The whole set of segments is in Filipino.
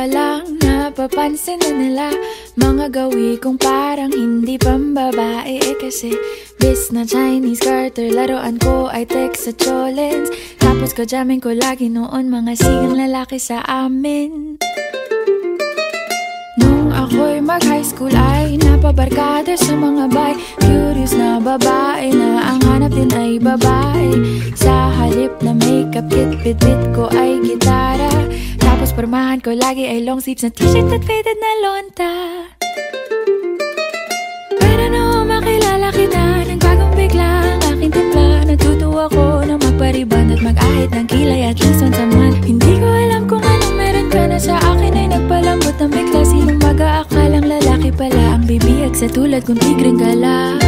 lang napapansin na nila mga gawi kong parang hindi pambabae. Kasi bis na Chinese garter, laruan ko ay text sa cholens. Tapos ko jamming ko lagi noon mga sigang lalaki sa amin. Nung ako'y mag-high school ay napabarkada sa mga bay. Curious na babae na ang hanap din ay babae. Sa halip na makeup kit, bit-bit ko ay gitara. Tapos pormahan ko lagi ay long sleeves na t-shirt at faded na lonta. Pero nung makilala kita, nagbagong bigla ang aking timpla. Natutuwa ko na magpariban at mag-ahit ng kilay at least once a month. Hindi ko alam kung anong meron ka na sa akin ay nagpalambot ng bigla. Sinong mag-aakalang lalaki pala ang bibihag sa tulad kong tigreng gala.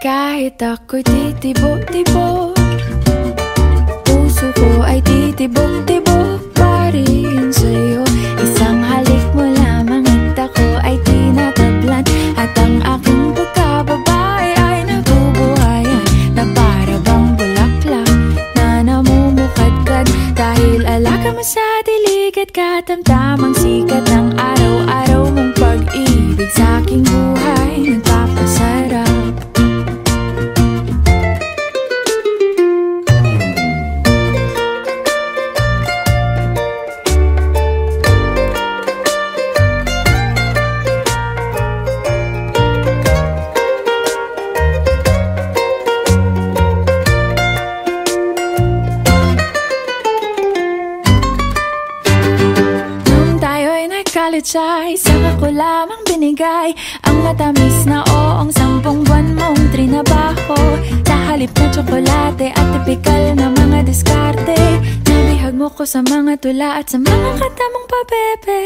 Kahit ako'y titibok-tibok, puso ko ay titibok-tibok pa rin sa'yo. Isang halik mo lamang at ako ay tinatablan. At ang aking pagkababae ay nabubuhayan na para bang bulaklak na namumukadkad. Dahil alaga mo sa dilig at katamtamang sikat ng araw-araw mong pag-ibig sa aking buhay nagpapasarap. Ay, saka ko lamang binigay ang matamis na oong 10 buwan mong trinabaho. Sa halip na tsokolate at tipikal na mga diskarte, nabihag mo ko sa mga tula at sa mga katamong pabebe.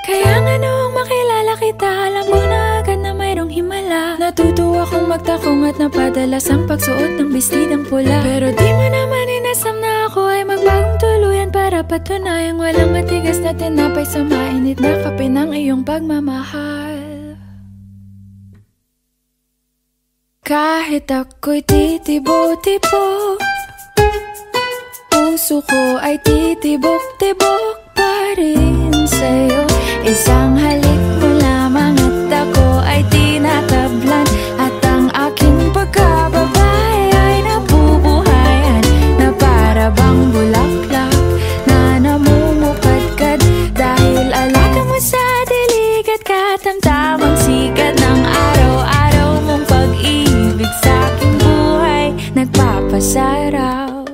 Kaya nga noong makilala kita, alam mo na agad na mayroong himala. Natutuwa kong magtakong at napadalas ang pagsuot ng bestidang pula. Pero di mo naman inasam na ako ay magbagong tuluyan para patunayang walang matigas na tinapay sa mainit na kape ng iyong pagmamahal. Kahit ako'y titibo-tibo, puso ko ay titibok-tibok pa rin sa'yo. Isang halik mo lamang at ako ay tinatablan. At ang aking pagkababae ay nabubuhayan na para bang bulaklak na namumukadkad. Dahil alaga mo sa dilig at katamtamang sikat ng araw-araw mong pag-ibig sa aking buhay nagpapasarap.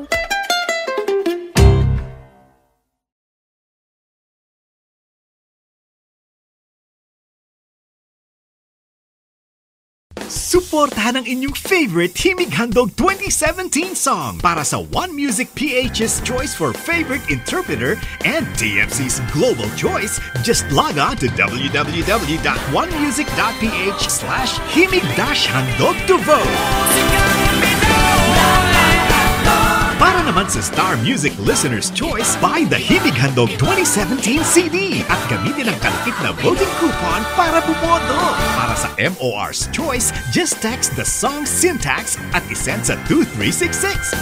Suportahan ang inyong favorite Himig Handog 2017 song para sa One Music PH's choice for favorite interpreter and TFC's global choice. Just log on to www.onemusic.ph/himig-handog to vote. Para naman sa Star Music Listener's Choice, buy the Himig Handog 2017 CD at gamitin ang kalakip na voting coupon para bumoto. Para sa MOR's Choice, just text the song syntax at isend sa 2366.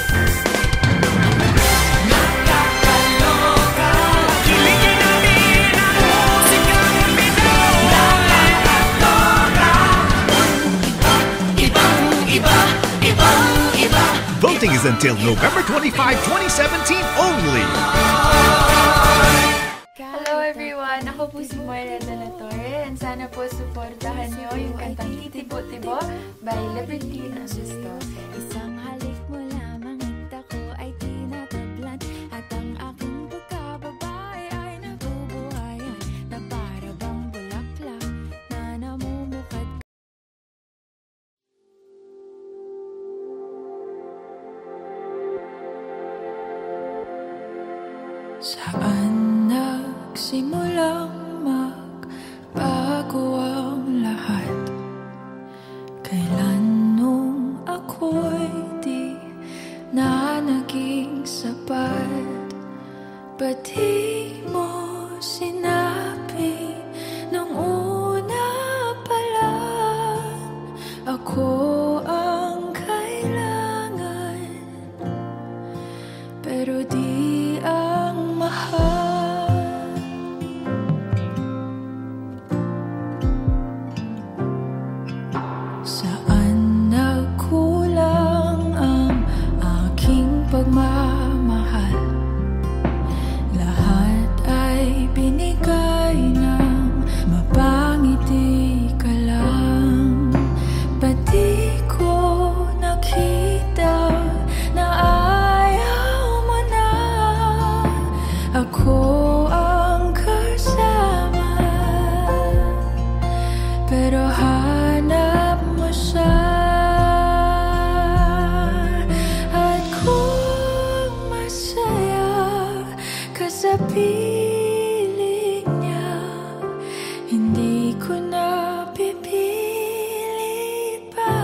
Voting is until November 25, 2017 only. Hello everyone! Ako po si Moira de la Torre and sana po supportahan niyo yung kantang Titibo-Tibo by Libertine Augusto. Isang halik mo lamang at ako ay tinatablan. At ang aking pagkababae ay nabubuhayan na para bang bulaklak na namumukad. Saan nagsimulang magbago ang lahat? Kailan nung ako'y di na naging sapat? Ba't di mo sinabi nung una pa lang ako ang kailangan? Pero di Saan nagkulang ang aking pagmamahal? Lahat ay binigay ng mapangiti ka lang. Pati ko nakita na ayaw mo na. Ako ang kasama, pero hanap mo siya. At kung masaya ka sa piling niya, hindi ko na pipilit pa.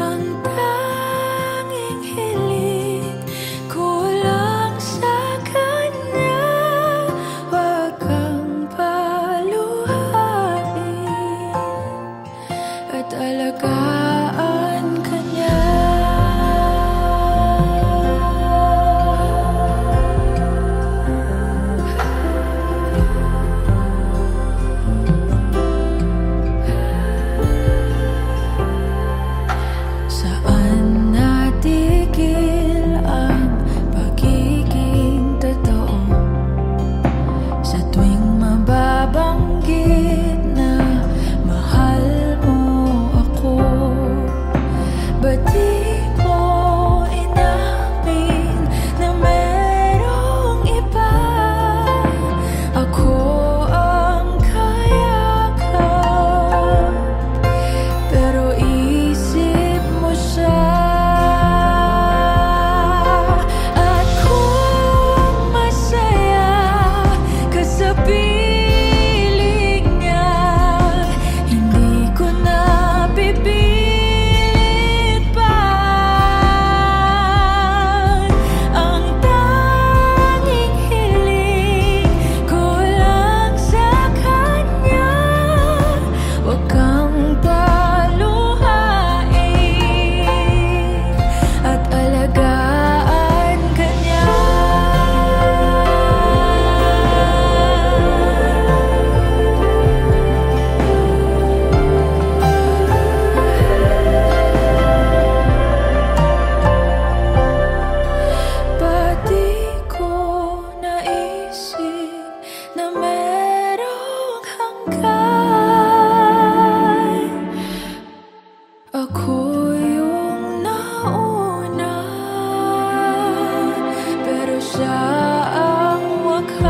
Ang tanging hiling ko lang sa kanya, wag kang paluhain at alagaan ka niya. Saan natigil ang pagiging totoo? Sa tuwing mababanggit na mahal mo ako, ba't di mo inamin na merong iba? Ako ang kayakap, pero isip mo siya. At kung masaya ka sa piling niya, hindi ko na pipilit pa. Ang tanging hiling ko lang sa kanya, wag kang paluhain at alagaan ka niya. Ba't di ko naisip na merong hanggan? Ako yung nauna, pero siya ang wakas.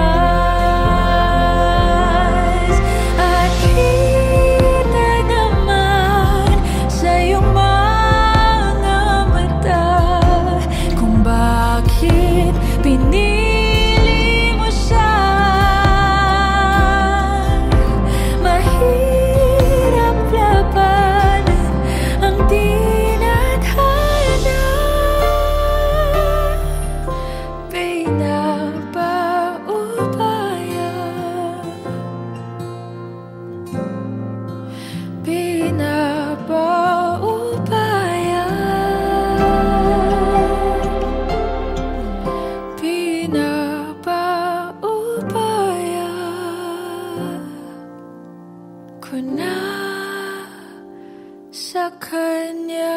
At kita naman sa iyong mga mata kung bakit pinili mo siya. Mahirap labanan ang tinadhana. Pinapaubaya, pinapaubaya, pinapaubaya ko na sa kanya.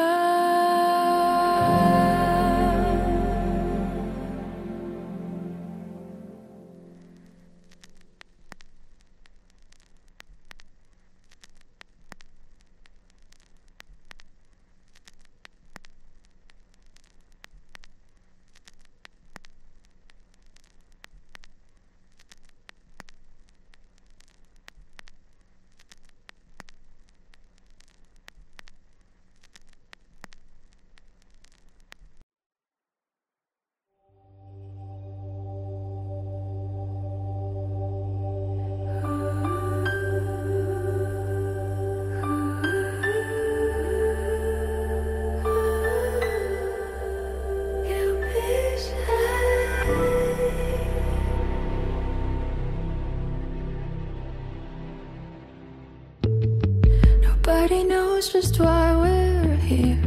Nobody knows just why we're here.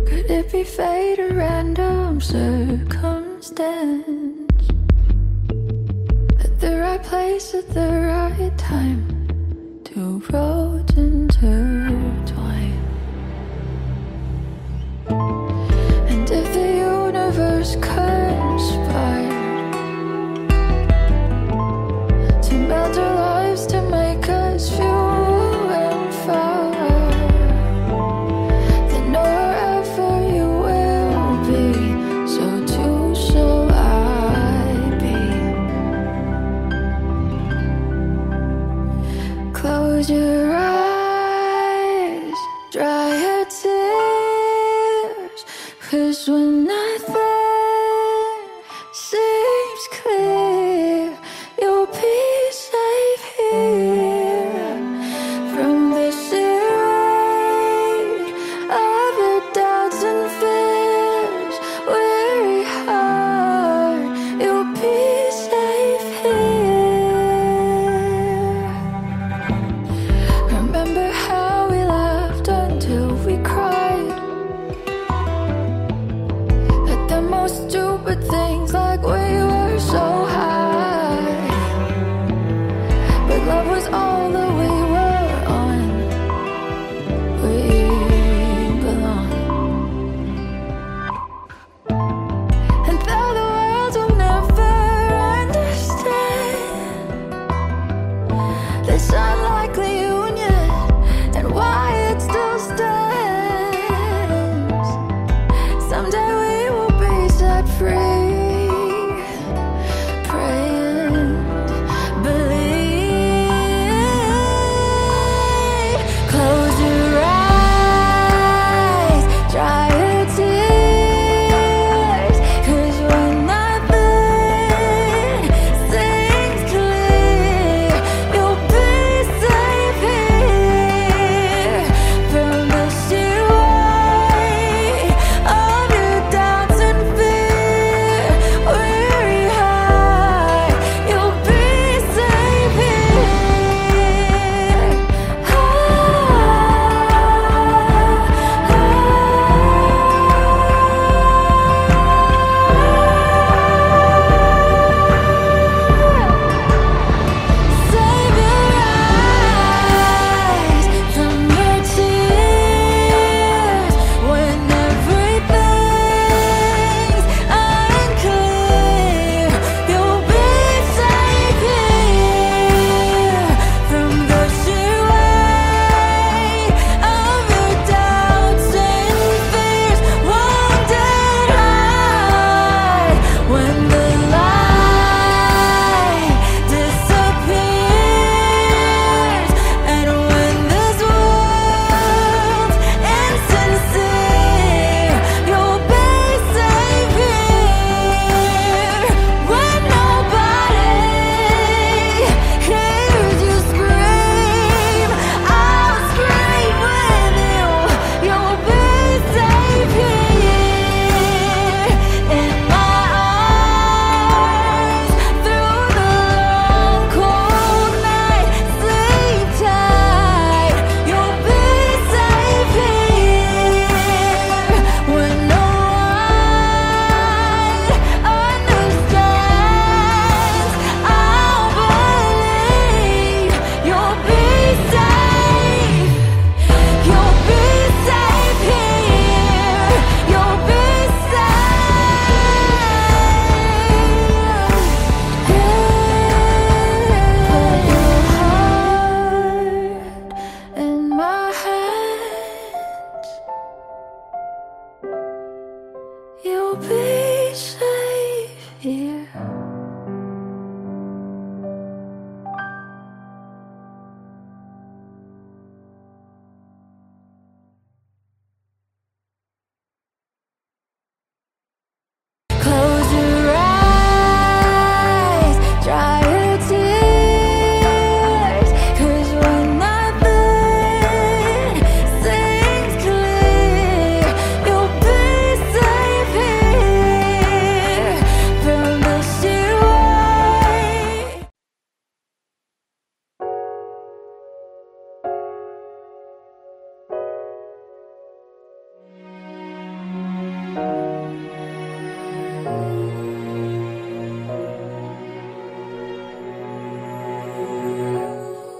Could it be fate or random circumstance? the right place at the right time. Two roads intertwine. And if the universe conspired to melt our lives to make us few and far, then know wherever you will be, so too shall I be. Close your eyes, dry your tears, 'cause when nothing seems clear, you'll be safe here from the shade of your doubts and fears. Weary heart, you'll be safe here. Remember how we laughed until we cried at the most stupid things, like we were so high. But love was all that we were on. We belong. And though the world will never understand this unlikely union and why it still stands, someday we will be set free. Pray and believe. Close your eyes, dry your tears, 'cause when nothing seems clear, you'll be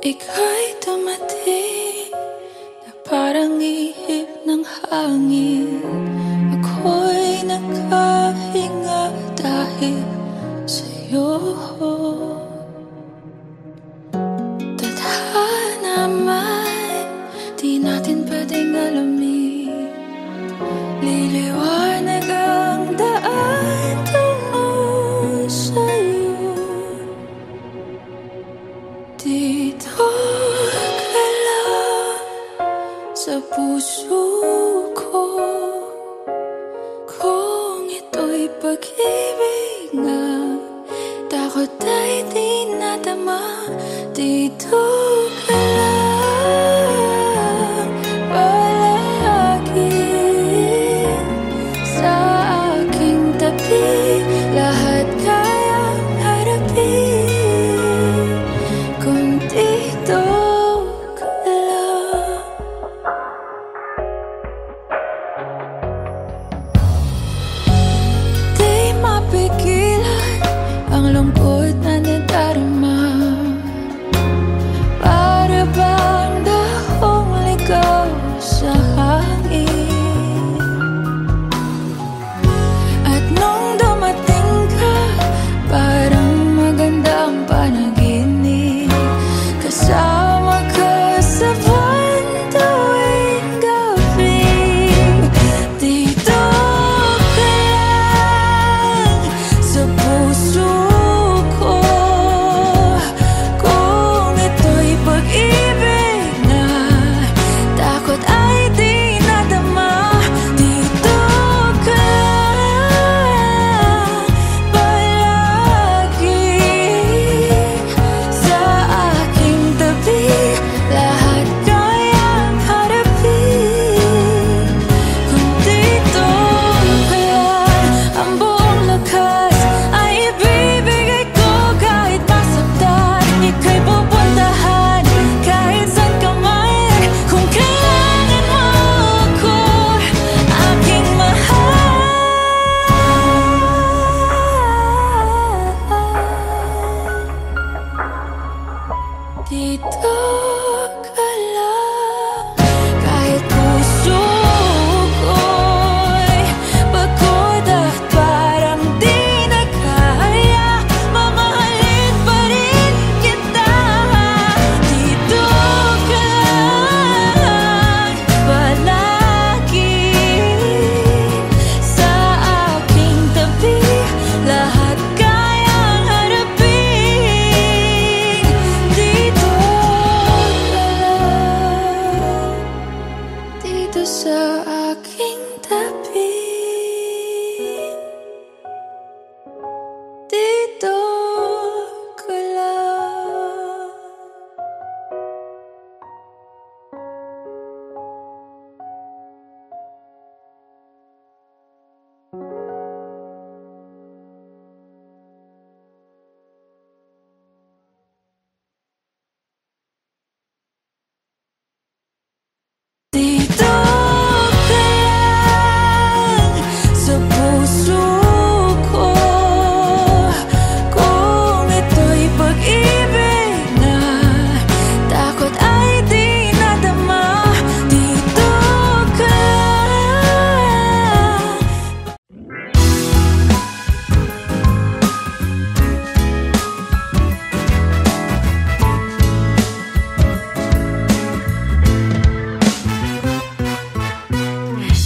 Ika'y dumating na parang ihip ng hangin. Ako'y nakahinga dahil sa'yo. Tadhana man, di natin pwedeng alamin. Liliwanag ang daan tungo sa'yo. Dito ka lang sa puso ko. Kung ito'y pag-ibig nga, takot ay di nadama. Dito ka lang palagi sa aking tabi. Lahat kayang harapin kung dito ka lang. Di mapigilan ang lungkot na nadarama. Para bang dahong ligaw sa hangin. At nung dumating ka, parang magandang panaginip. Kasama ka sa buwan tuwing gabi. Dito ka lang sa puso ko. Kung ito'y pag-ibig na, takot ay di nadama. Dito ka lang palagi sa aking tabi. Lahat kayang harapin kung dito ka lang. Ang buong lakas ay ibibigay ko kahit masaktan. Ika'y pupuntahan kahit saan ka man. Kung kailangan mo ako, aking mahal. Dito ka lang kahit puso ko'y pagod at parang di na kaya. Mamahalin pa rin kita. Dito ka lang palagi sa aking tabi. Lahat kayang harapin. Dito ka lang, dito sa aking tabi. Dito ka lang. Dito ka lang sa puso ko. Kung ito'y pag-ibig na, takot ay di nadama. Dito ka lang.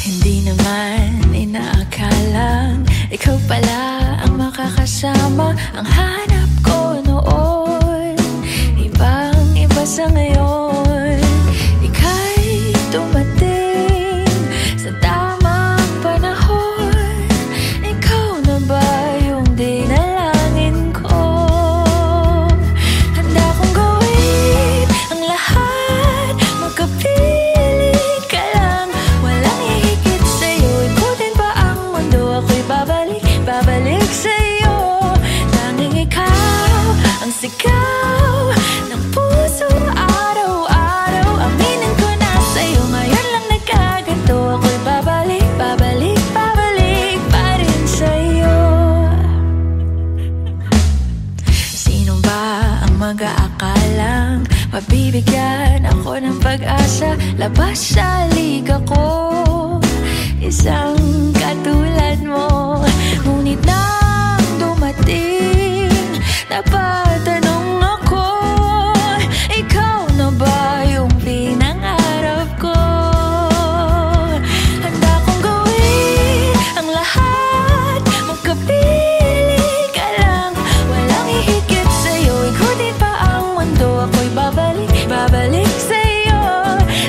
Hindi naman inaakalang ikaw pala ang makakasama. Ang hanap ko noon, ibang-iba sa ngayon. Ika'y dumating sa tamang panahon. Ikaw na ba yung dinalangin ko? Handa kong gawin ang lahat, magkapiling ka lang. Walang hihigit sa'yo, ikutin pa ang mundo. Ako'y babalik sa'yo. Tanging ikaw ang sigaw ng puso araw-araw. mabibigyan ako ng pag-asa. Labas sa liga ko, isang katulad mo. Ngunit nang dumating, napatanong ako, ikaw na ba yung pinangarap ko? Handa kong gawin ang lahat, magkapili ka lang, walang hihigit sa'yo. Ikutin pa ang mundo, ako'y babalik sa'yo.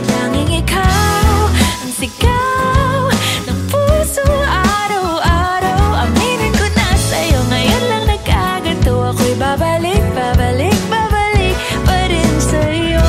Tanging ikaw ang sigaw ng puso araw-araw. Aminin ko na sa'yo, ngayon lang nagkaganto. Ako'y babalik pa rin sa'yo.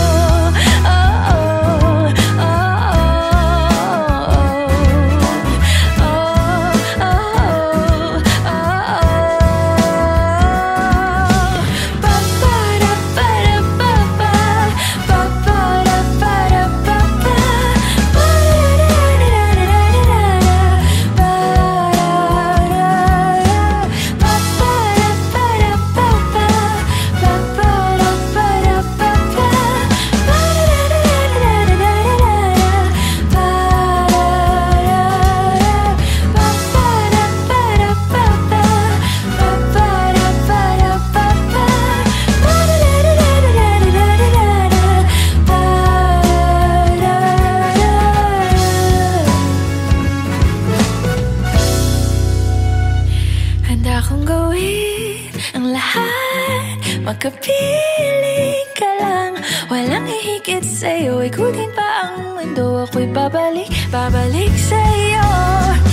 Handa kong gawin ang lahat, magkapili ka lang, walang hihigit sa'yo. Ikutin pa ang mundo, ako'y babalik sa'yo.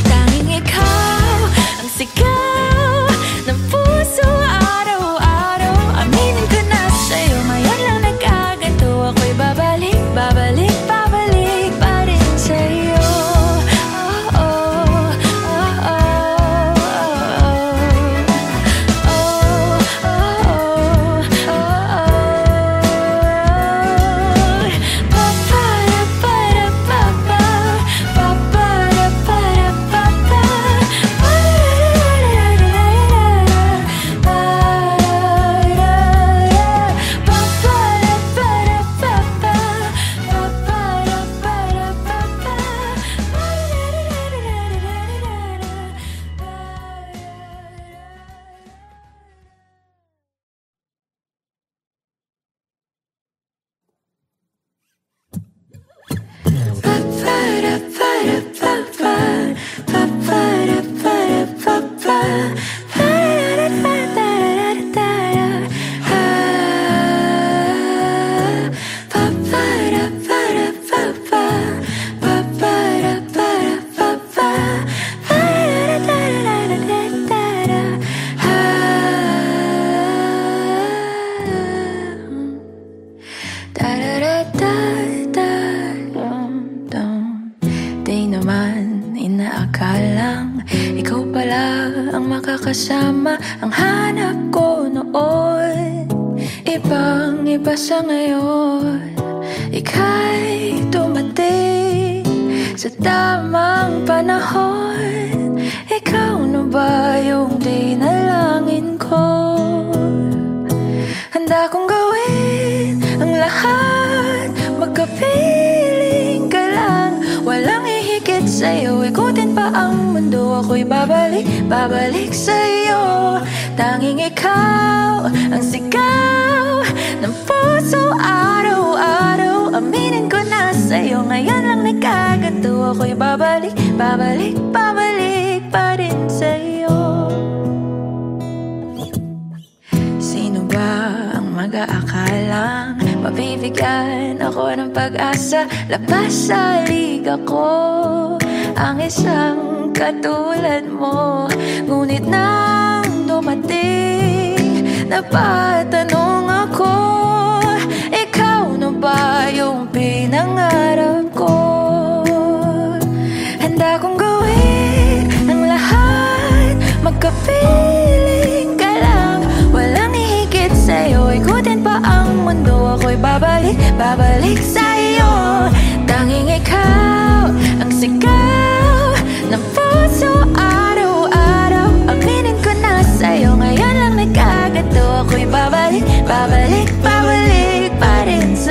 Tanging ikaw ang sigaw ng puso araw-araw. Aminin ko na sa'yo, ngayon lang nagkaganto. Ako'y babalik pa rin sa'yo. Di naman inaakalang ikaw pala ang makakasama. Ang hanap ko noon, ibang-iba sa ngayon. Ika'y dumating sa tamang panahon. Ikaw na ba yung dinalangin ko? Handa kong gawin ang lahat, magkapiling ka lang, walang hihigit sa'yo. Ikutin pa ang mundo, ako'y babalik sa'yo. Tanging ikaw ang sigaw ng puso araw-araw. Aminin ko na sa'yo, ngayon lang nagkaganto. Ako'y babalik pa rin sa'yo. Sino ba ang mag-aakalang mabibigyan ako ng pag-asa? Labas sa liga ko ang isang katulad mo. Ngunit nang dumating, napatanong ako, ikaw na ba yung pinangarap ko? Handa kong gawin ang lahat, magkapiling ka lang, walang hihigit sa'yo. Ikutin pa ang mundo, ako'y babalik sa'yo. Tanging ikaw ang sigaw ng puso araw-araw. Aminin ko na sa'yo, ngayon lang nagkaganto. Ako'y babalik pa rin sa'yo.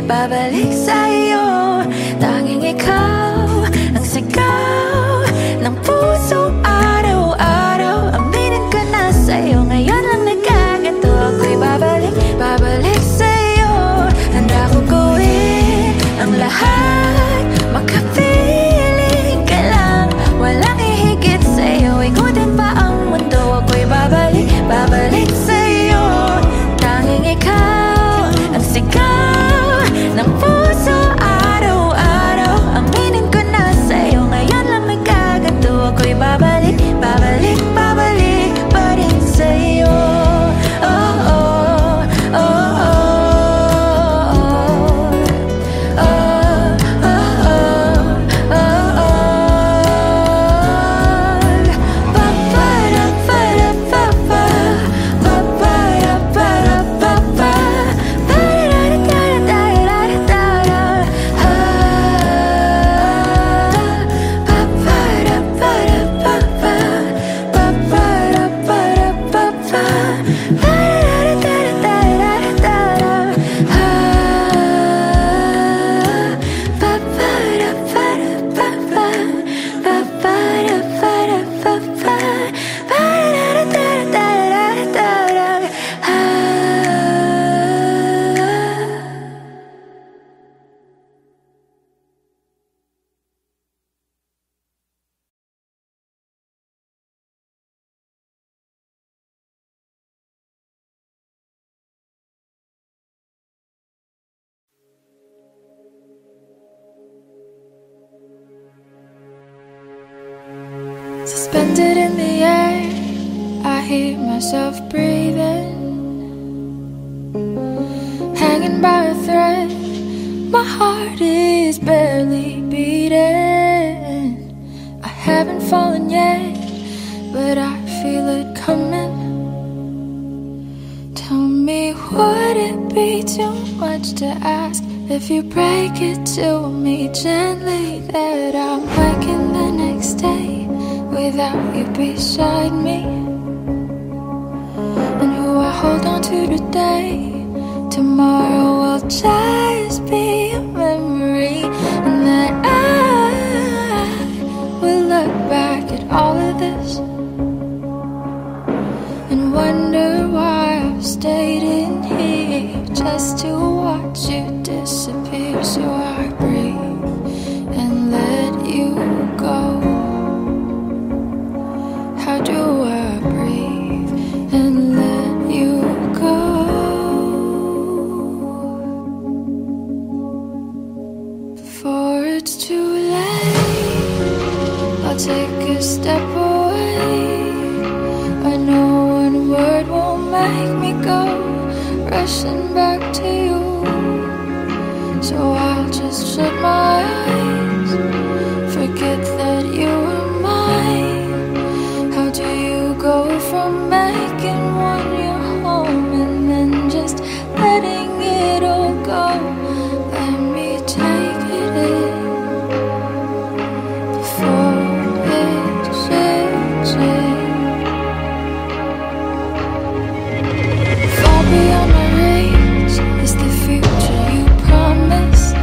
babalik sa'yo. Tanging ikaw ang sigaw ng puso araw-araw. Aminin ko na sa'yo, ngayon lang nagkagato. Ako'y babalik, babalik sa'yo. Handa kong gawin ang lahat, makapiling ka lang. Walang hihigit sa'yo, ikutin pa ang mundo. Ako'y babalik, babalik sa'yo. Tanging ikaw ang sigaw ng puso araw-araw. Aminin ko na sa'yo, ngayon lang nagkagato. Ako'y babalik, babalik, babalik pa rin sa'yo. Oh, oh, oh, oh, oh, oh, oh, oh, oh. Ba-ba-da-ba-da-ba-ba, ba-ba-da-ba-da-ba-ba, ba-da-da-da-da-da-da-da. Ba-ba-da-ba-da-ba-ba, ba-ba-da-ba-da-ba-ba, Suspended in the air, I hear myself breathing, hanging by a thread. My heart is barely beating. I haven't fallen yet, but I feel it coming. Tell me, would it be too much to ask if you break it to me gently that I'm waking the next day without you beside me? And who I hold on to today, tomorrow will just be a memory. And that I will look back at all of this and wonder why I've stayed in here just to watch you disappear. So I breathe and let you go. How do I breathe and let you go? Before it's too late, I'll take a step away. I know one word won't make me go rushing back to you. So I'll just shut my eyes, forget that you were mine. How do you go from making one your home and then just letting it all go? Let me take it in before it changes. Far beyond my reach is the future you promised.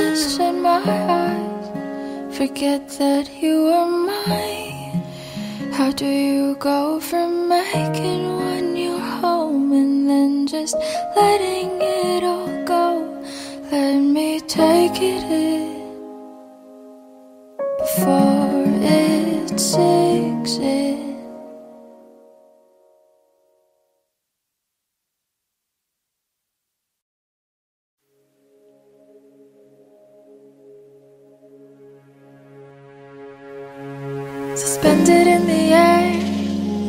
tears in my eyes. Forget that you were mine. How do you go from making one your home and then just letting it all go? Let me take it in before it sinks in. Suspended in the air,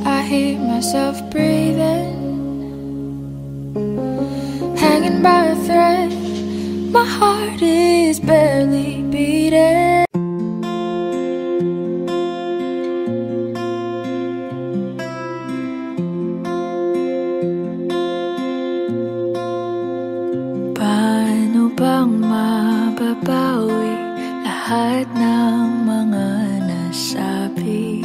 I hear myself breathing, hanging by a thread. My heart is barely beating. Paano bang mababawi lahat ng mga nasabi?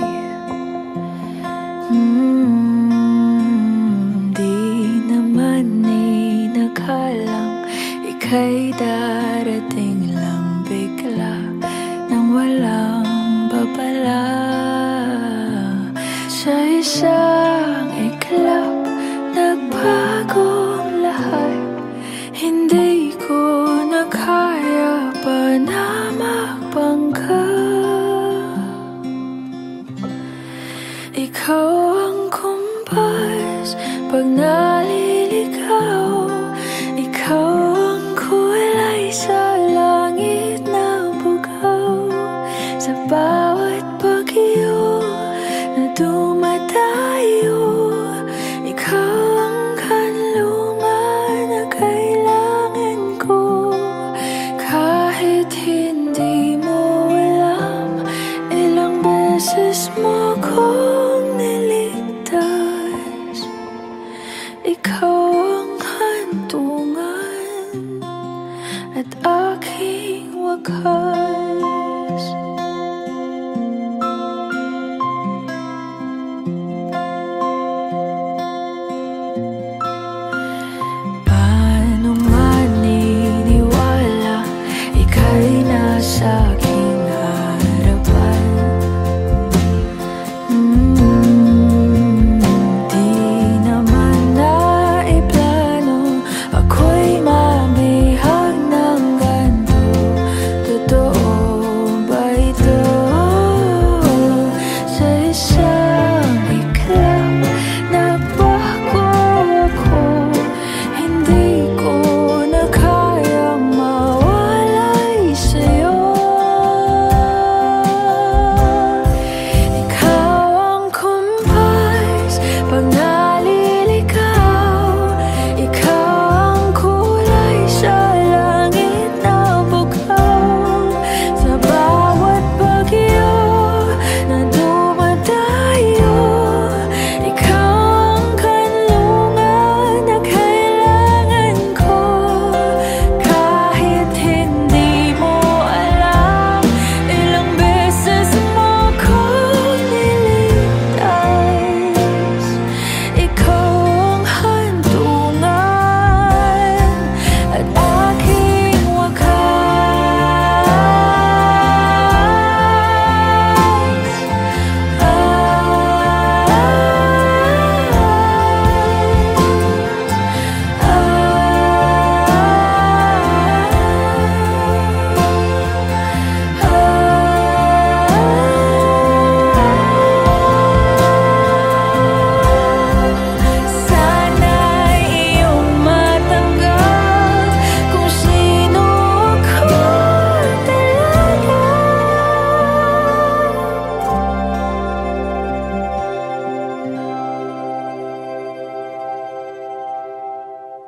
Di naman inakalang ika'y darating lang bigla nang walang babala. Sa isang iglap, nagbagong lahat. Hindi ko na kaya pa na magbangga. Ikaw ang kumpas pag naliligaw. Ikaw ang kulay sa langit na bugaw. Sa bawat bagyo na dumadayo, ikaw ang kanlungan na kailangan ko. Kahit hindi mo alam, ilang beses mo kong niligtas. Ikaw ang hantungan at aking wakas. Paano maniniwala ika'y nasa aking harapan? Di naman naiplano ako'y mabihag ng ganito. Totoo ba ito? Sa isang iglap, nagbago ako. Hindi ko na kayang mawalay sa'yo. Ikaw ang kumpas pag naliligaw. Ikaw ang kulay sa langit na bugaw. Sa bawat bagyo na dumadayo, ikaw ang kanlungan na kailangan ko. Kahit hindi mo alam, ilang beses mo kong niligtas. Ikaw ang hantungan at aking sana'y iyong matanggap kung sino ako talaga.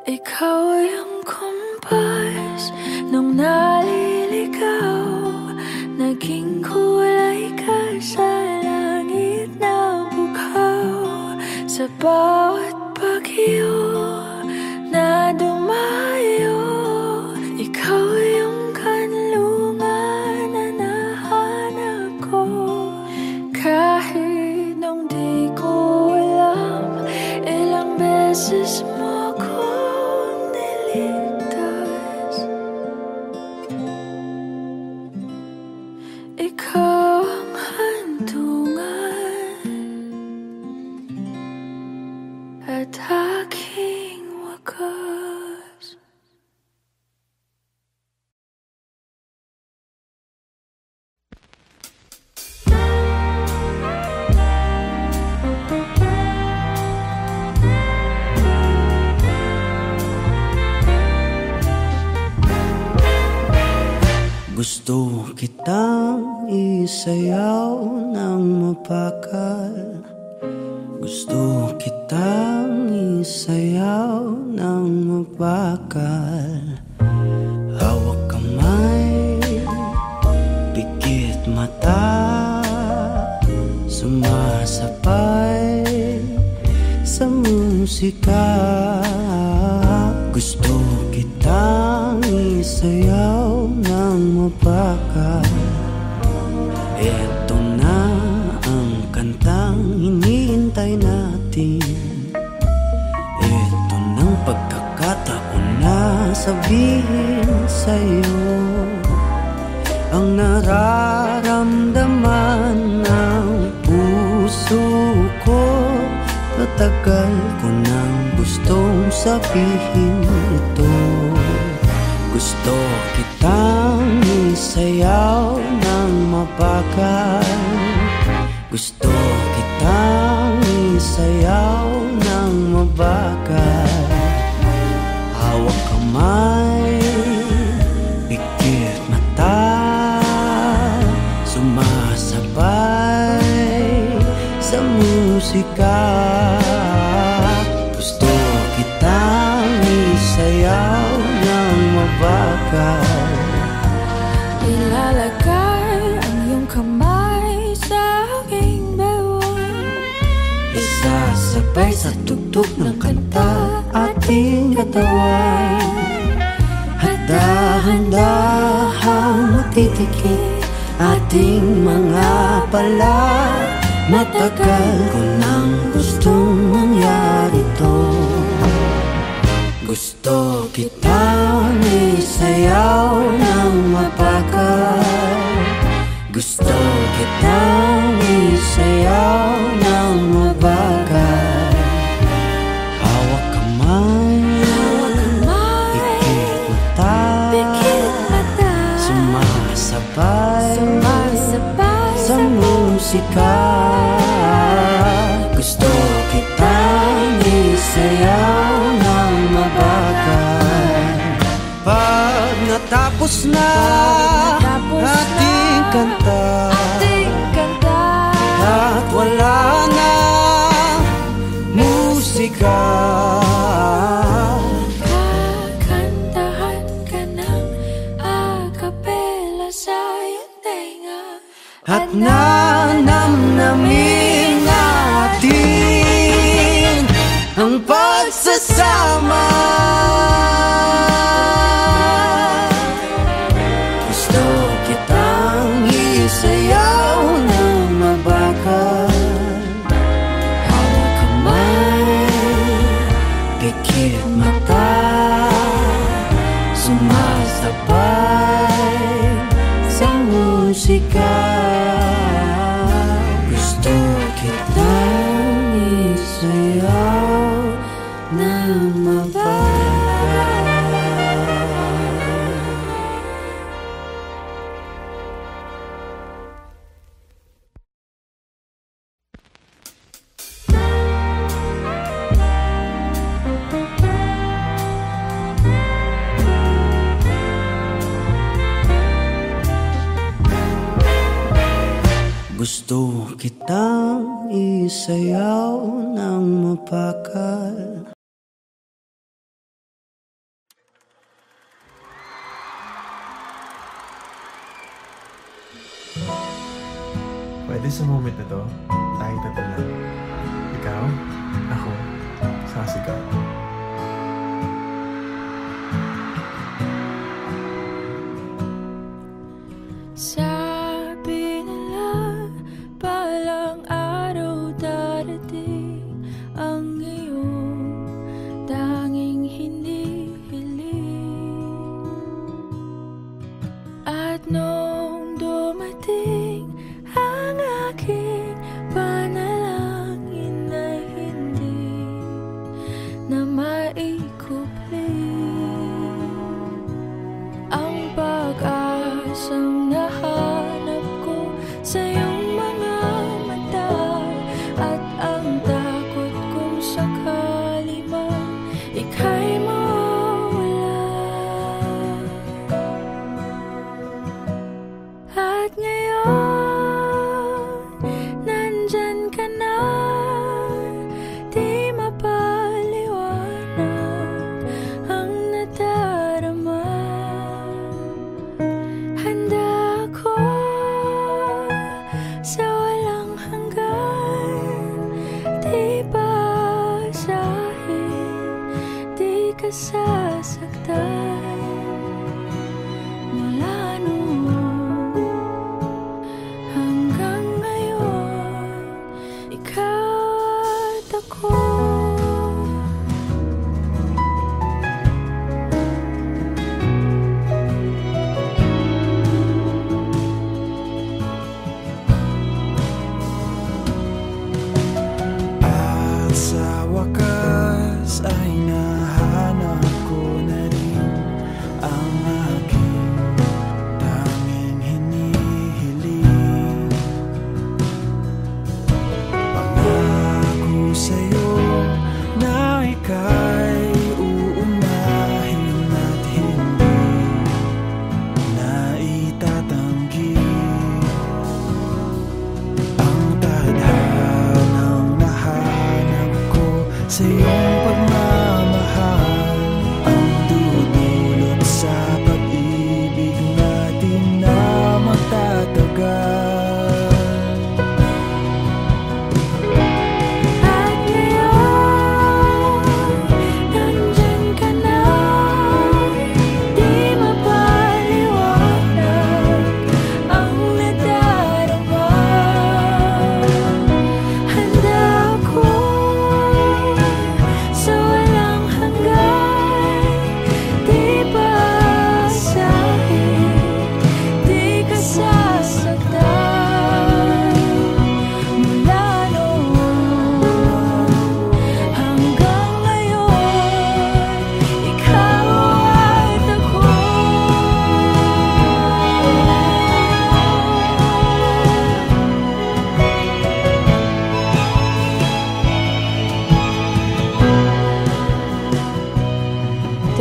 Ikaw yung kumpas nung naliligaw. Naging kulay ka sa langit na bugaw. Sa bawat bagyo na dumayo, ikaw yung kanlungan na nahanap ko. Kahit nung di ko alam, ilang beses mo kong niligtas. Gusto kitang isayaw ng mapakal. Gusto kitang isayaw ng mapakal. Hawak kamay, pikit mata, sumasabay sa musika. Gusto kitang isayaw ng mapakal. Eto na ang kantang hinihintay natin. Eto ng pagkakataon na sabihin sa'yo ang nararamdaman ng puso ko. Matagal ko nang gustong sabihin ito. Gusto kitang isayaw ng mapakal. Gusto kitang isayaw ng mabagal. Hawak kamay, pikit mata, sumasabay sa musika. Gusto kitang isayaw ng mabagal. Ilalagay ang iyong kamay sa aking bewang. Isasabay sa tugtog ng kanta ating katawan. Handa-handahang matitikit ating mga pala. Matagal ko nang gustong mangyari to. Gusto kitang isayaw ng mapakal. Gusto kitang isayaw ng mabagal. Hawak kamay, pikit mata, sumasabay sa musika. Gusto kitang isayaw ng mabagal. Pag natapos na ating kanta, at wala na musika, Kakantahan ka ng akapela sa iyong tenga. at nanamnamin natin ang pagsasama. Gusto kitang isayaw ng mabagal. Hawak kamay, pikit mata, sumasabay sa musika. Gusto kitang isayaw ng mabagal. Gusto kitang isayaw ng mapakal. Pwede sa moment na to, tayo tatlo. Ikaw, ako, sasigaw. Sabi nila palang araw darating ang iyong tanging hinihiling. At nung dumating ang aking panalangin ay hindi na maikupli. Ang pag-asang nahanap ko sa iyong mga mata, at ang takot kung sakali man ika'y mawala.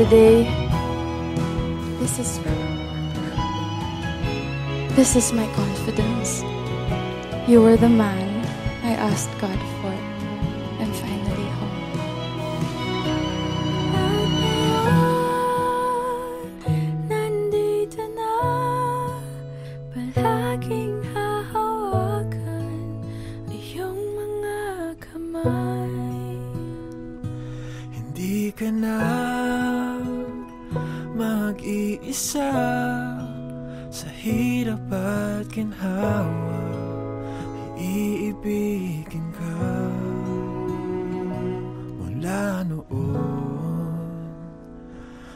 Today, this is my confidence. You were the man I asked God for. I'm finally home. Nandito na, palaging hahawakan iyong mga kamay. Hindi ka na mag-iisa sa hirap at ginhawa. Iibigin ka mula noon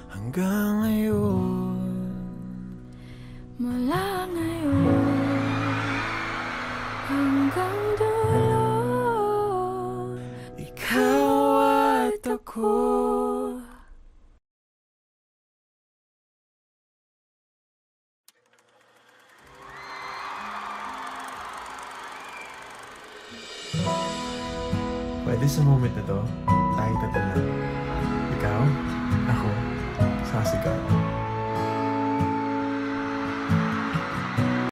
hanggang ngayon. Mula ngayon hanggang dulo, ikaw at ako. Pwede sa moment na to, tayo tatlo lang. Ikaw, ako, saka si God.